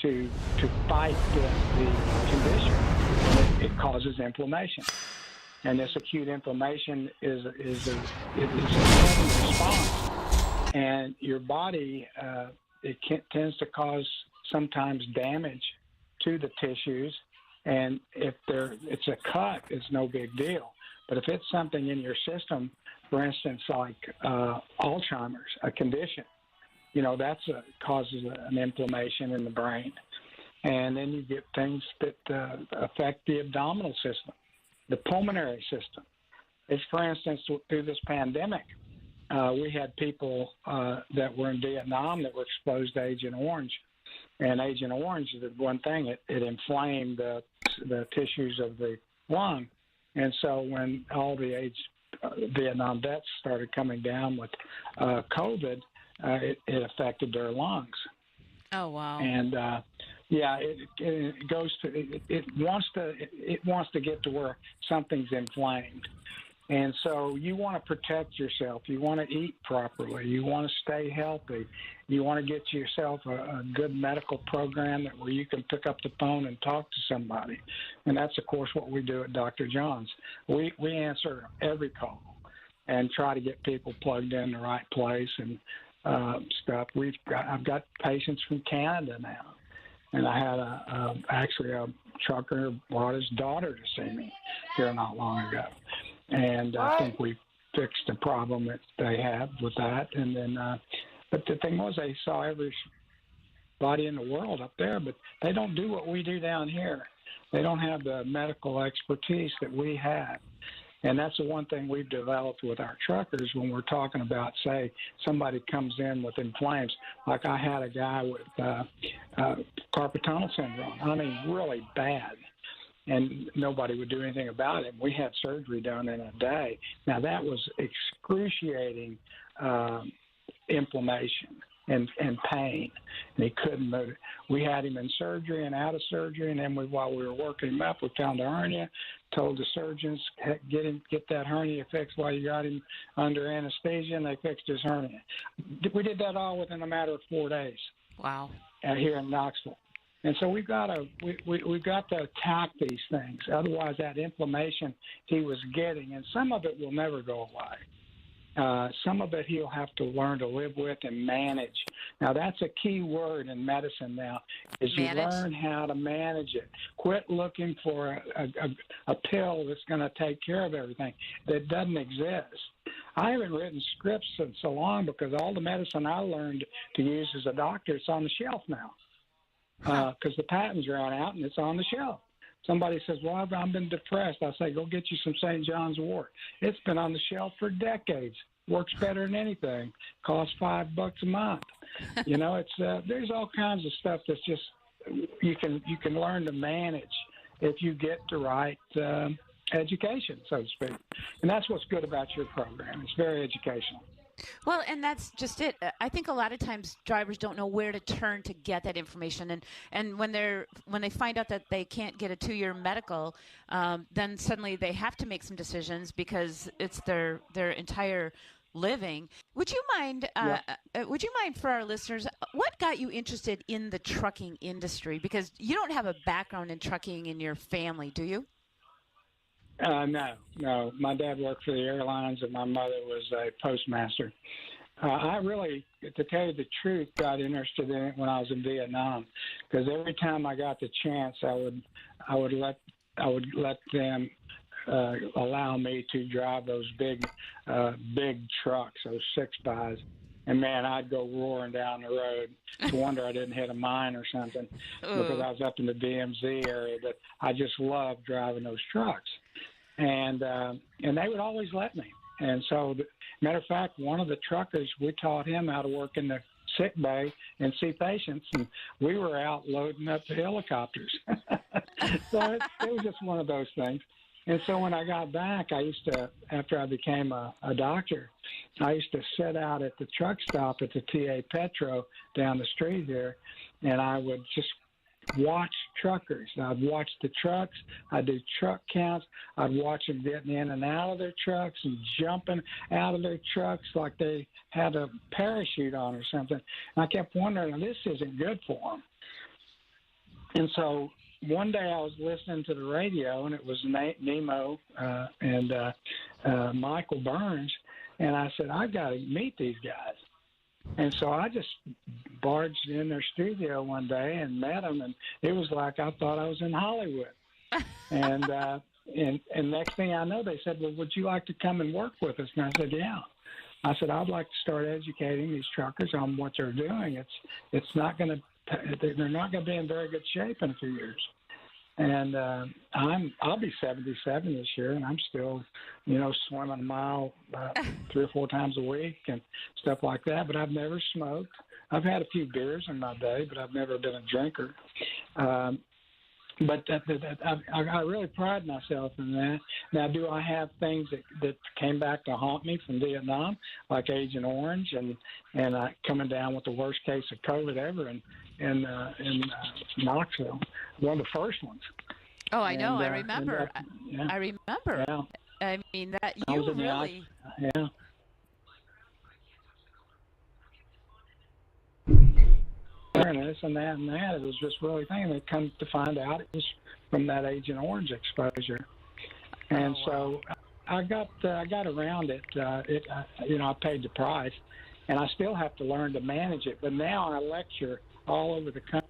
to fight the condition. And it causes inflammation. And this acute inflammation is a sudden response. And your body, tends to cause sometimes damage to the tissues. And if it's a cut, it's no big deal. But if it's something in your system, for instance, like Alzheimer's, a condition, that causes an inflammation in the brain. And then you get things that affect the abdominal system, the pulmonary system. It's, for instance, through this pandemic, we had people that were in Vietnam that were exposed to Agent Orange. And Agent Orange, the one thing, it inflamed the tissues of the lung. And so when all the Vietnam vets started coming down with COVID, it affected their lungs. Oh, wow. And it goes to it wants to get to where something's inflamed. And so you want to protect yourself. You want to eat properly. You want to stay healthy. You want to get yourself a good medical program where you can pick up the phone and talk to somebody. And that's, of course, what we do at Dr. John's. We answer every call and try to get people plugged in the right place and stuff. I've got patients from Canada now. And I had actually a trucker brought his daughter to see me here not long ago. And I think we fixed the problem that they have with that. And then, but the thing was, they saw everybody in the world up there, but they don't do what we do down here. They don't have the medical expertise that we have. And that's the one thing we've developed with our truckers when we're talking about, say, somebody comes in with inflames. Like I had a guy with carpal tunnel syndrome. I mean, really bad. And nobody would do anything about it. We had surgery done in a day. Now, that was excruciating inflammation and pain, and he couldn't move it. We had him in surgery and out of surgery, and then while we were working him up, we found a hernia, told the surgeons, get that hernia fixed while you got him under anesthesia, and they fixed his hernia. We did that all within a matter of 4 days. Wow. Here in Knoxville. And so we've got to attack these things. Otherwise, that inflammation he was getting, and some of it will never go away. Some of it he'll have to learn to live with and manage. Now, that's a key word in medicine now, is you learn how to manage it. Quit looking for a pill that's going to take care of everything that doesn't exist. I haven't written scripts in so long because all the medicine I learned to use as a doctor, it's on the shelf now. Because the patents ran out and it's on the shelf. Somebody says, well, I've been depressed. I say, go get you some St. John's wort. It's been on the shelf for decades. Works better than anything. Costs $5 a month. It's there's all kinds of stuff that's just you can learn to manage if you get the right education, so to speak. And that's what's good about your program. It's very educational. Well, and that's just it. I think a lot of times drivers don't know where to turn to get that information, and when they find out that they can't get a 2-year medical, then suddenly they have to make some decisions because it's their entire living. Would you mind? Would you mind for our listeners? What got you interested in the trucking industry? Because you don't have a background in trucking in your family, do you? No. My dad worked for the airlines, and my mother was a postmaster. I really, to tell you the truth, got interested in it when I was in Vietnam, because every time I got the chance, I would let them allow me to drive those big trucks, those 6x. And, man, I'd go roaring down the road. It's a wonder I didn't hit a mine or something because I was up in the DMZ area. But I just loved driving those trucks. And they would always let me. And so, matter of fact, one of the truckers, we taught him how to work in the sick bay and see patients. And we were out loading up the helicopters. So it was just one of those things. And so when I got back, I used to, after I became a doctor, I used to sit out at the truck stop at the TA Petro down the street here, and I would just watch truckers. I'd watch the trucks. I'd do truck counts. I'd watch them getting in and out of their trucks and jumping out of their trucks like they had a parachute on or something. And I kept wondering, this isn't good for them. And so one day I was listening to the radio, and it was Nemo and Michael Burns, and I said, I've got to meet these guys. And so I just barged in their studio one day and met them, and it was like I thought I was in Hollywood. And next thing I know, they said, well, would you like to come and work with us? And I said, yeah. I said, I'd like to start educating these truckers on what they're doing. It's not going to they're not going to be in very good shape in a few years. And I'll be 77 this year, and I'm still, swimming a mile 3 or 4 times a week and stuff like that. But I've never smoked. I've had a few beers in my day, but I've never been a drinker. But I really pride myself in that. Now, do I have things that came back to haunt me from Vietnam, like Agent Orange and coming down with the worst case of COVID ever in Knoxville, one of the first ones. Oh, I know. I remember. Yeah. I remember. Yeah. I mean, that you really. Yeah. And this and that and that. It was just really thing. They come to find out it was from that Agent Orange exposure. And so I got around it. I paid the price, and I still have to learn to manage it. But now I lecture all over the country.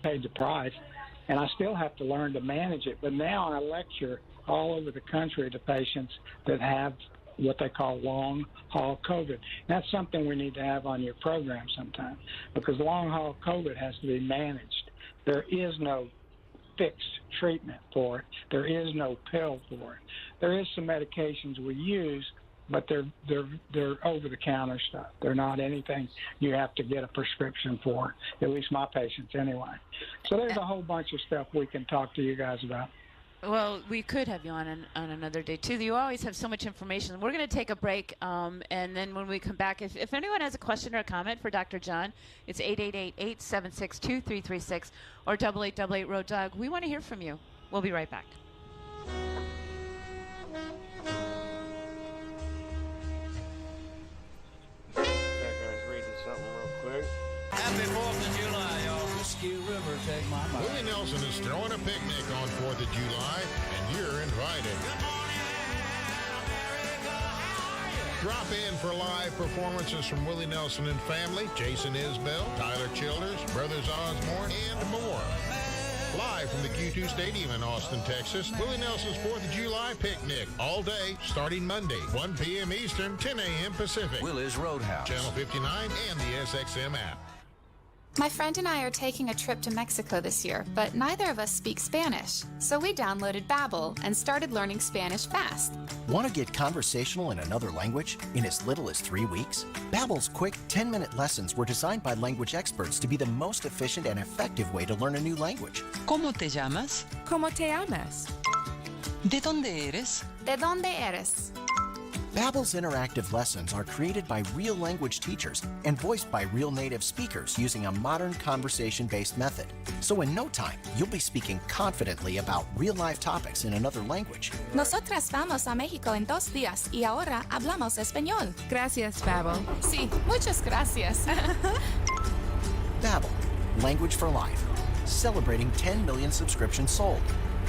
Paid the price, and I still have to learn to manage it. But now I lecture all over the country to patients that have what they call long-haul COVID. That's something we need to have on your program sometime, because long-haul COVID has to be managed. There is no fixed treatment for it. There is no pill for it. There is some medications we use, but they're over-the-counter stuff. They're not anything you have to get a prescription for, at least my patients anyway. So there's a whole bunch of stuff we can talk to you guys about. Well, we could have you on another day, too. You always have so much information. We're going to take a break, and then when we come back, if anyone has a question or a comment for Dr. John, it's 888-876-2336 or 888-888-ROAD-DOG. We want to hear from you. We'll be right back. Happy 4th of July, y'all. Whiskey River, take my mind. Willie Nelson is throwing a picnic on 4th of July, and you're invited. Drop in for live performances from Willie Nelson and family, Jason Isbell, Tyler Childers, Brothers Osborne, and more. Live from the Q2 Stadium in Austin, Texas, Willie Nelson's 4th of July picnic. All day, starting Monday, 1 p.m. Eastern, 10 a.m. Pacific. Willie's Roadhouse. Channel 59 and the SXM app. My friend and I are taking a trip to Mexico this year, but neither of us speak Spanish. So we downloaded Babbel and started learning Spanish fast. Want to get conversational in another language in as little as 3 weeks? Babbel's quick 10-minute lessons were designed by language experts to be the most efficient and effective way to learn a new language. ¿Cómo te llamas? ¿Cómo te llamas? ¿De dónde eres? ¿De dónde eres? Babbel's interactive lessons are created by real language teachers and voiced by real native speakers using a modern conversation-based method. So in no time, you'll be speaking confidently about real-life topics in another language. Nosotras vamos a México en 2 días y ahora hablamos español. Gracias, Babbel. Sí, muchas gracias. Babbel, language for life. Celebrating 10 million subscriptions sold.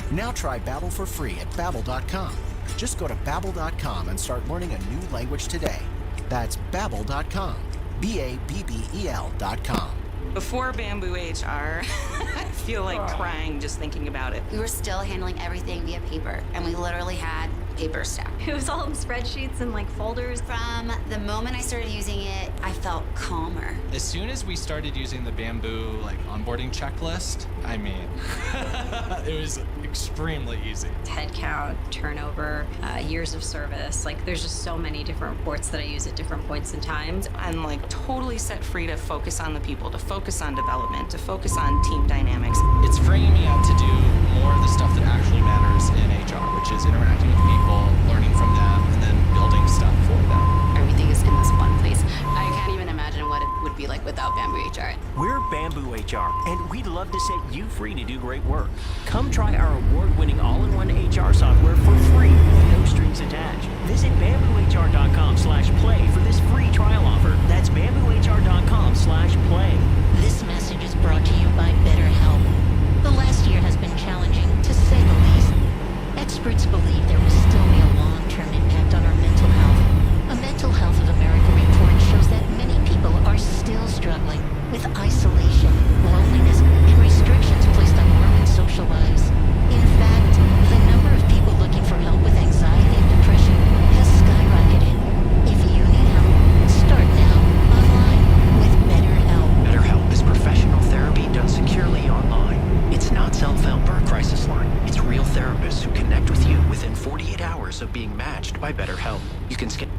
Now try Babbel for free at Babbel.com. Just go to Babbel.com and start learning a new language today. That's Babbel.com. Babbel.com. Before Bamboo HR, I feel like crying just thinking about it. We were still handling everything via paper, and we literally had paper stack. It was all in spreadsheets and like folders. From the moment I started using it, I felt calmer. As soon as we started using the Bamboo like onboarding checklist, I mean, it was extremely easy. Head count, turnover, years of service. Like there's just so many different reports that I use at different points in time. I'm like totally set free to focus on the people, to focus on development, to focus on team dynamics. It's freeing me up to do more of the stuff that actually matters in HR, which is interacting with people, learning from them, and then building stuff for them. Everything is in this one place. I can't even imagine what it would be like without Bamboo HR. We're Bamboo HR, and we'd love to set you free to do great work. Come try our award-winning all-in-one HR software for free with no strings attached. Visit bamboohr.com/play for this free trial offer. That's bamboohr.com/play. This message is brought to you by BetterHelp. The last year has been challenging, to say the least. Experts believe there will still be a long-term impact on our mental health. A Mental Health of America report shows that many people are still struggling with isolation, loneliness, and restrictions placed on work and social lives. In fact, the number of people looking for help with anxiety and depression has skyrocketed. If you need help, start now online with BetterHelp. BetterHelp is professional therapy done securely online. It's not self-help or a crisis line. It's real therapists who connect with you within 48 hours of being matched by BetterHelp. You can skip.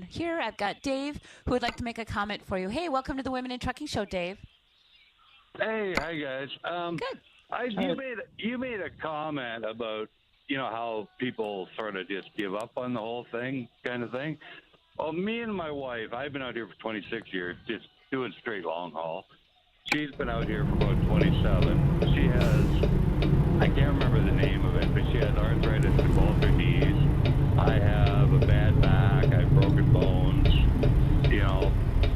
Here, I've got Dave, who would like to make a comment for you. Hey, welcome to the Women in Trucking Show, Dave. Hey, hi guys. Good. You made a comment about how people sort of just give up on the whole thing, kind of thing. Well, me and my wife, I've been out here for 26 years, just doing straight long haul. She's been out here for about 27. She has, I can't remember the name of it, but she has arthritis in both her knees. I have a bad back. I have broken bones.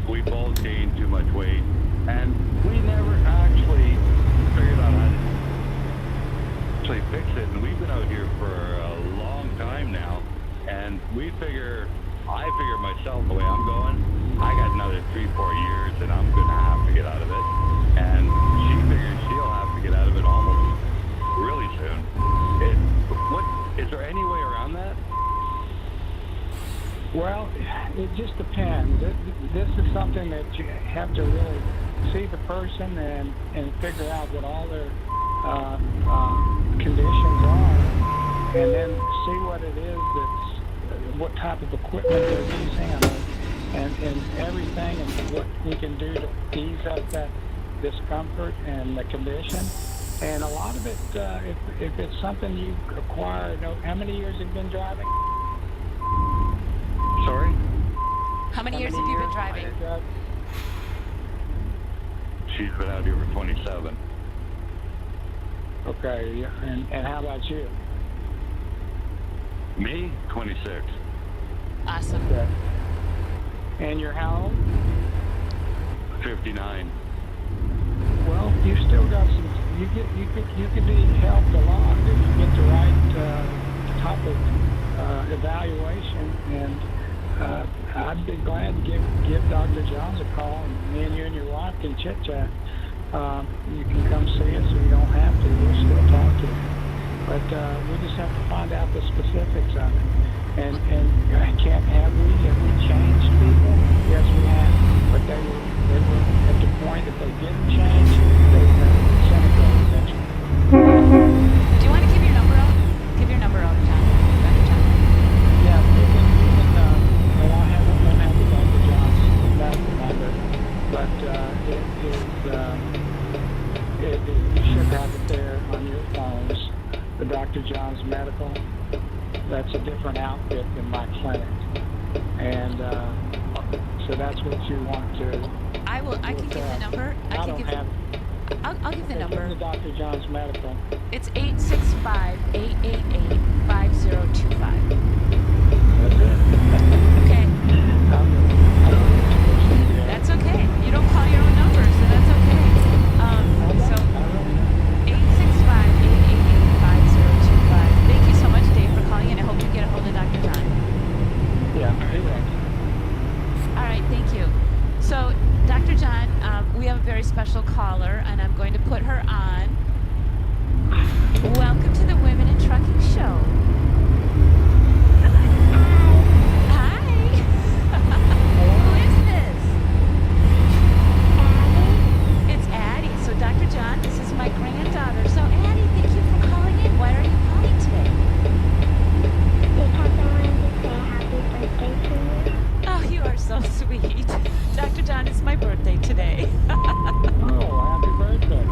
We both gained too much weight, and we never actually figured out how to actually fix it. And we've been out here for a long time now, and I figure myself the way I'm going, I got another 3-4 years, and I'm gonna have to get out of it. And she figures she'll have to get out of it almost really soon. Is there any way around that? Well, it just depends. This is something that you have to really see the person and figure out what all their conditions are, and then see what it is what type of equipment they're using, and everything, and what we can do to ease up that discomfort and the condition. And a lot of it, if it's something you acquire, how many years have you been driving? Sorry? How many years have you been driving? She's been out here for 27. Okay, and how about you? Me? 26. Awesome. Okay. And you're how old? 59. Well, you still got some. You could be helped a lot if you get the right type of evaluation. And I'd be glad to give Dr. Johns a call, and me and you and your wife can chit chat. You can come see us, or you don't have to. We'll still talk to you. But we just have to find out the specifics of it. And have we changed people? Yes, we have. But they were at the point that they didn't change, they disintegrated eventually. Do you want to give your number out? Give your number out, John. Dr. John. Yeah, you can. Well, I have the Dr. John's. John's Medical. That's a different outfit than my clinic. And so that's what you want to... I can give the number. I'll give the number. Give the Dr. John's Medical. It's 865-888-5025. Okay. That's okay. You don't call your own number, so that's okay. So 865-888-5025. Thank you so much, Dave, for calling in. I hope you get a hold of Dr. John. Yeah. All right. Thank you. So, Dr. John, we have a very special caller, and I'm going to put her on. Welcome to the Women in Trucking Show. Hi. Who is this? It's Addie. So, Dr. John, this is my granddaughter. So, Addie, thank you for calling in. Why are you calling today? Because I wanted to say happy birthday to you. Oh, you are so sweet. Dr. John, it's my birthday today. Oh, happy birthday.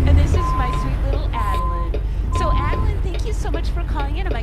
And this is my sweet little Adeline. So, Adeline, thank you so much for calling in. Am I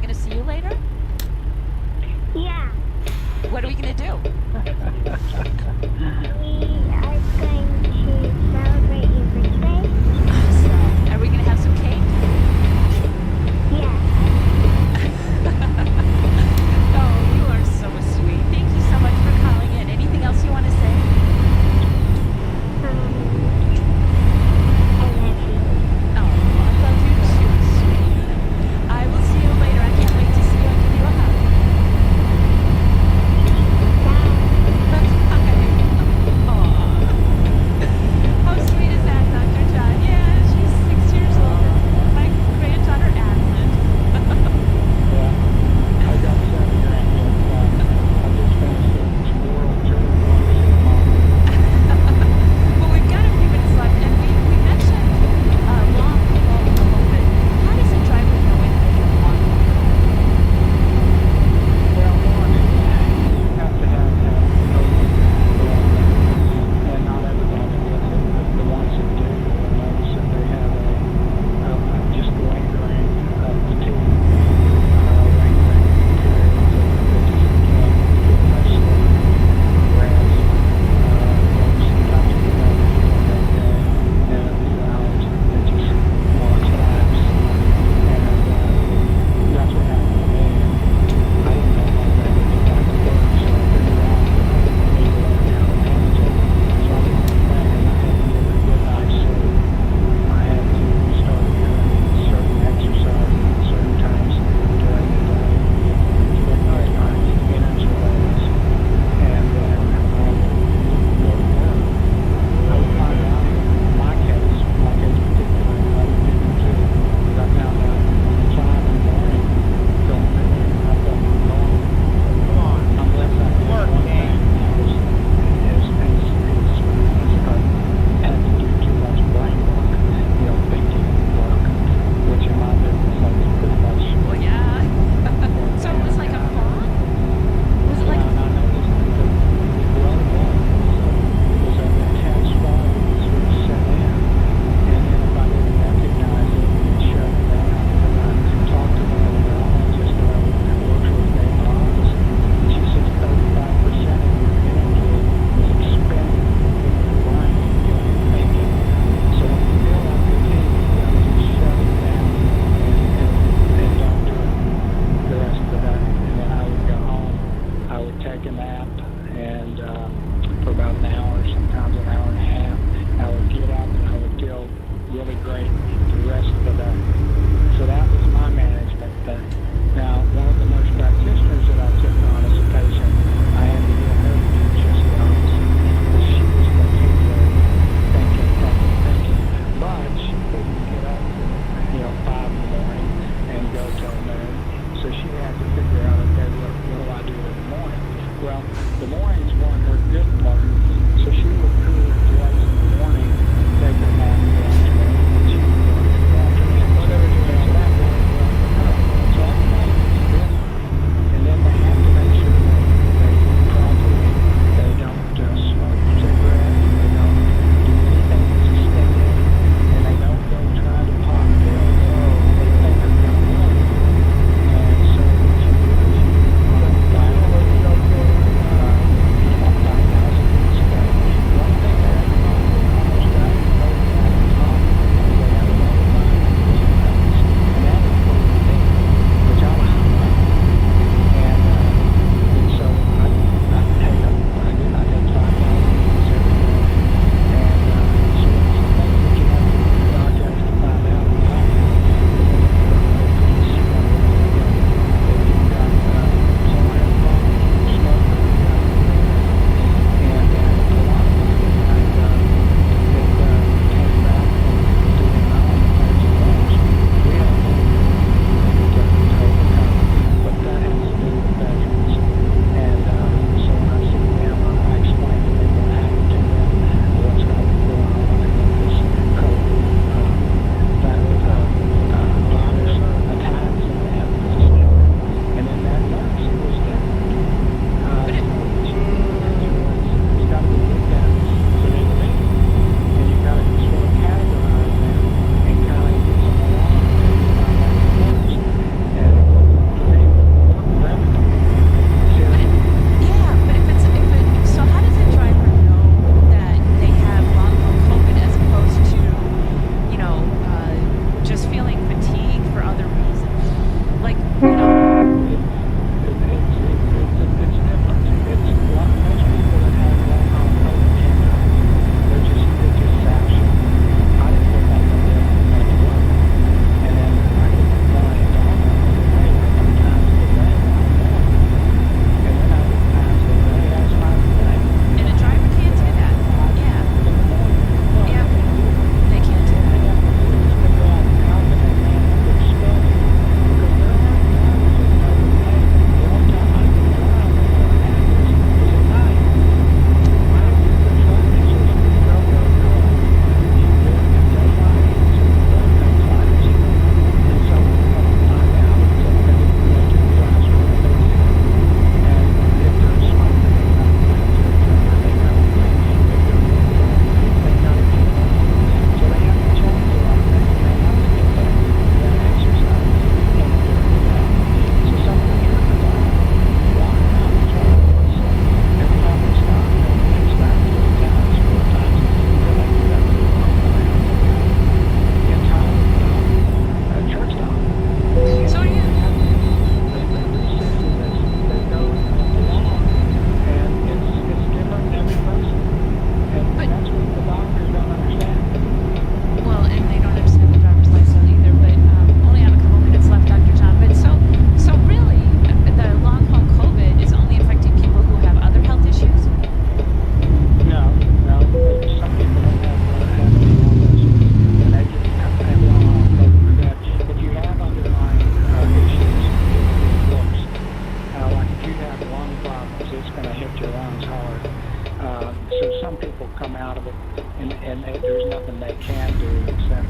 So some people come out of it, and there's nothing they can do except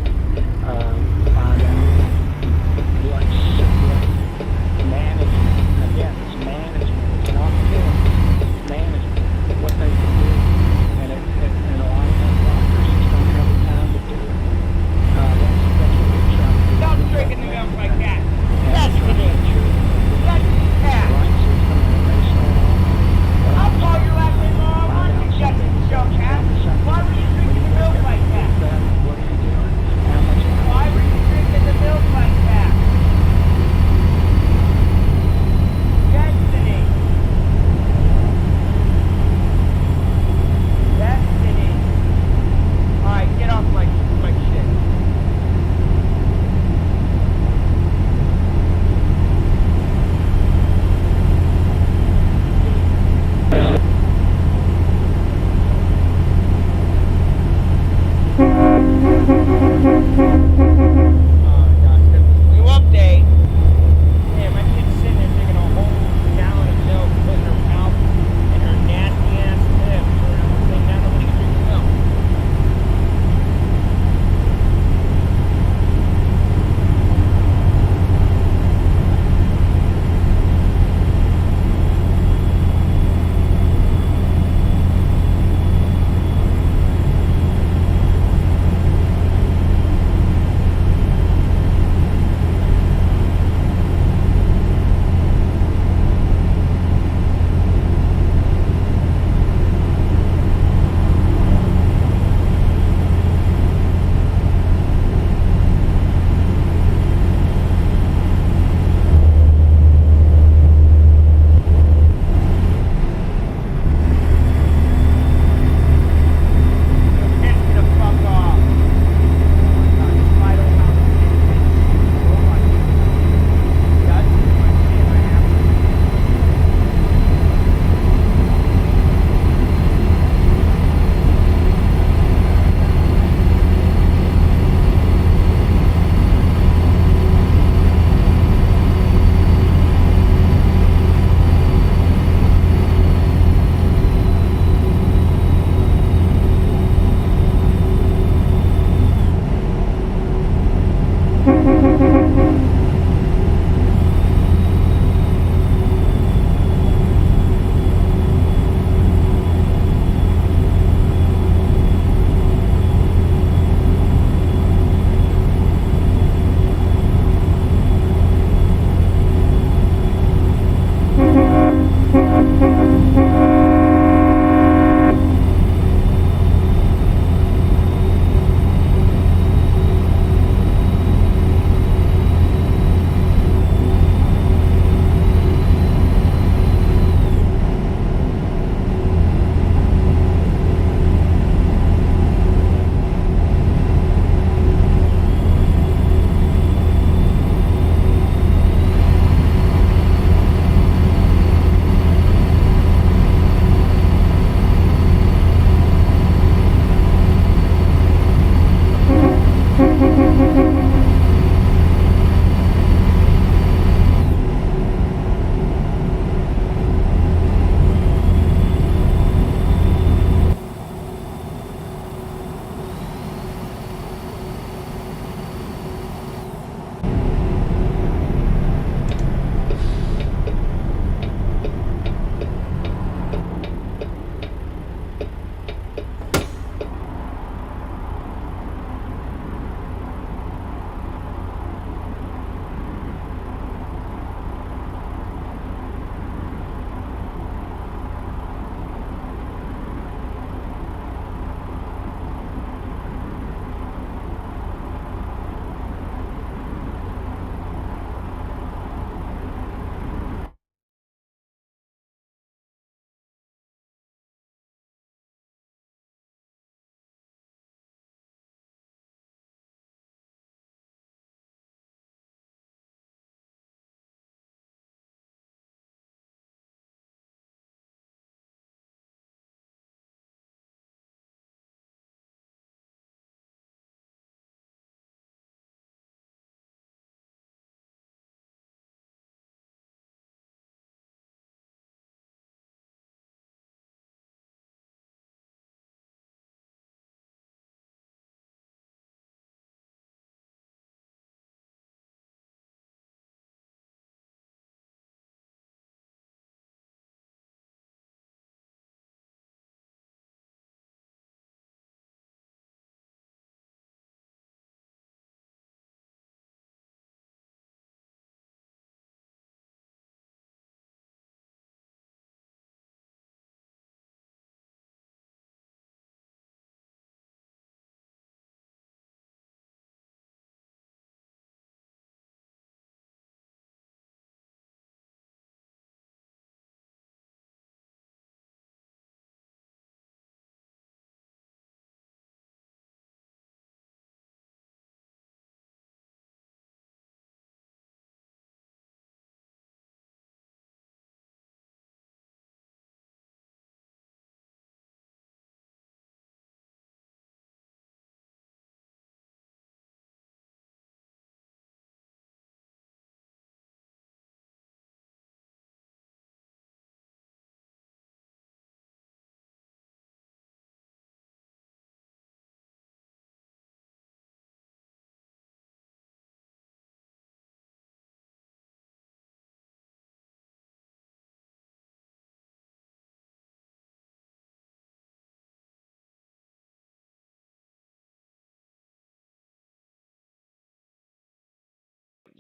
find out what management. Again, it's management. It's not killing. It's management. What they can do, and a lot of them doctors just don't have the time to do it. That's what we're trying to do. Stop drinking the milk like that. That's it. That's cat. I'll call your last name all I want. You shut this show, cat. Why were you drinking the milk like that? Why were you drinking the milk like that? Destiny.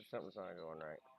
something's not going right.